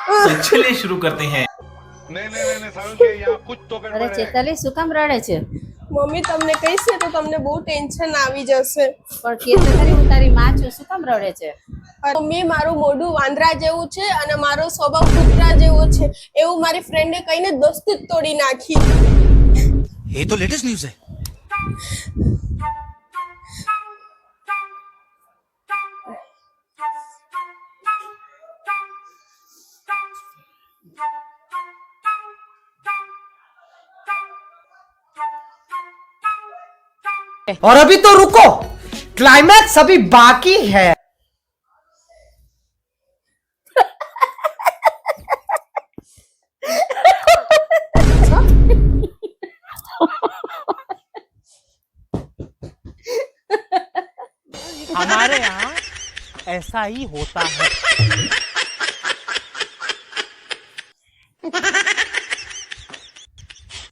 तो चलिए शुरू करते हैं। नहीं सारुण के यहाँ कुछ तो અરે गड़बड़ है। ચેતાલી શું કામ રડે છે? મમ્મી તમને કહીશ ને તો તમને બહુ ટેન્શન આવી જશે. પણ કે તો ખરી હું તારી માં છું, શું કામ રડે છે? મમ્મી મારું મોઢું વાંદરા જેવું છે અને મારો સ્વભાવ કૂતરા જેવો છે એવું મારી ફ્રેન્ડે કહીને દોસ્તી જ તોડી નાખી. ये तो लेटेस्ट न्यूज़ है। और अभी तो रुको, क्लाइमैक्स अभी बाकी है। हमारे यहाँ ऐसा ही होता है।